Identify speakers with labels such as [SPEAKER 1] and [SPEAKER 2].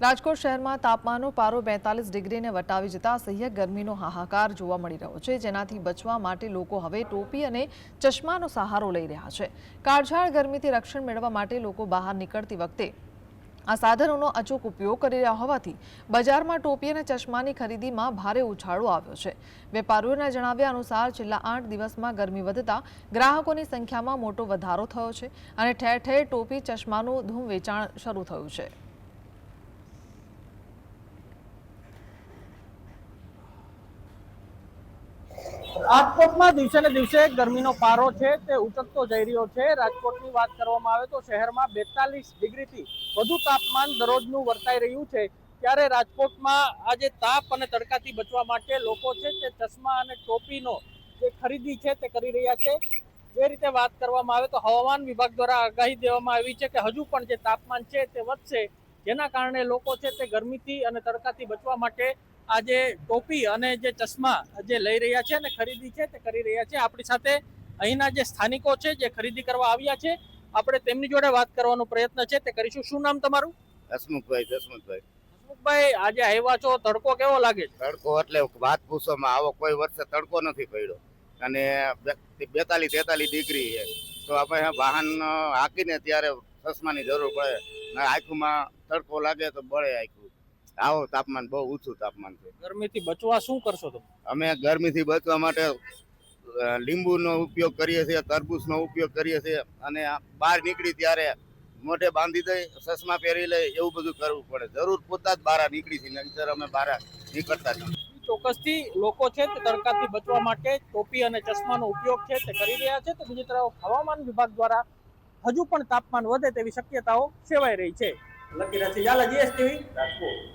[SPEAKER 1] રાજકોટ શહેરમાં તાપમાનનો પારો 42 ડિગ્રીને વટાવી જતા સહ્ય ગરમીનો હાહાકાર જોવા મળી રહ્યો છે, જેનાથી બચવા માટે લોકો હવે ટોપી અને ચશ્માનો સહારો લઈ રહ્યા છે। કાળઝાળ ગરમીથી રક્ષણ મેળવવા માટે લોકો બહાર નીકળતી વખતે આ સાધનોનો અચૂક ઉપયોગ કરી રહ્યા હોવાથી બજારમાં ટોપી અને ચશ્માની ખરીદીમાં ભારે ઉછાળો આવ્યો છે। વેપારીઓના જણાવ્યા અનુસાર છેલ્લા 8 દિવસમાં ગરમી વધતા ગ્રાહકોની સંખ્યામાં મોટો વધારો થયો છે અને ઠેર ઠેર ટોપી ચશ્માનું ધૂમ વેચાણ શરૂ થયું છે।
[SPEAKER 2] રાજકોટમાં દિવસે ને દિવસે ગરમીનો પારો છે તે ઉચકતો જઈ રહ્યો છે। રાજકોટની વાત કરવામાં આવે તો શહેરમાં 42 ડિગ્રીથી વધુ તાપમાન દરરોજનું વર્તાઈ રહ્યું છે। ત્યારે રાજકોટમાં આજે તાપ અને તડકાથી બચવા માટે લોકો છે તે ચશ્મા અને ટોપીનો જે ખરીદી છે તે કરી રહ્યા છે। જે રીતે વાત કરવામાં આવે તો હવામાન વિભાગ દ્વારા આગાહી દેવામાં આવી છે કે હજુ પણ જે તાપમાન છે તે વધશે, જેના કારણે લોકો છે તે ગરમીથી અને તડકાથી બચવા માટે આજે ટોપી અને જે ચશ્મા જે લઈ રહ્યા છે અને ખરીદી છે તે કરી રહ્યા છે। આપણી સાથે અહીંના જે સ્થાનિકો છે જે ખરીદી કરવા આવ્યા છે, આપણે તેમની જોડે વાત કરવાનો પ્રયત્ન છે તે કરીશું। શું નામ તમારું?
[SPEAKER 3] હસમુખભાઈ।
[SPEAKER 2] હસમુખભાઈ, આજે આવ્યા છો, તડકો કેવો લાગે છે?
[SPEAKER 3] તડકો એટલે વાત પૂછવામાં, આવો કોઈ વર્ષે તડકો નથી પડ્યો અને 42-43 ડિગ્રી છે, તો આપણે વાહન હાંકીને ત્યારે ચશ્માની જરૂર પડે ને આંખમાં તડકો લાગે તો બળે આંખું। આવો તાપમાન, બહુ ઊંચું તાપમાન છે।
[SPEAKER 2] ગરમીથી બચવા શું કરશો તમે?
[SPEAKER 3] અમે ગરમીથી બચવા માટે લીંબુનો ઉપયોગ કરીએ છીએ, તરબૂચનો ઉપયોગ કરીએ છીએ અને બહાર નીકળી ત્યારે મોઢે બાંધી દઈ, ચશ્મા પહેરી લઈ, એવું બધું કરવું પડે। જરૂર પૂરતા જ બહાર નીકળી છે, નહીંતર અમે બહાર નીકળતા નથી।
[SPEAKER 2] ચોક્કસથી લોકો છે તે તડકાથી બચવા માટે ટોપી અને ચશ્માનો ઉપયોગ છે તે કરી રહ્યા છે। તો બીજી તરફ હવામાન વિભાગ દ્વારા હજુ પણ તાપમાન વધે તેવી શક્યતાઓ સેવાઈ રહી છે। લકી રાખી ઝાલા, GS ટીવી, રાજકોટ।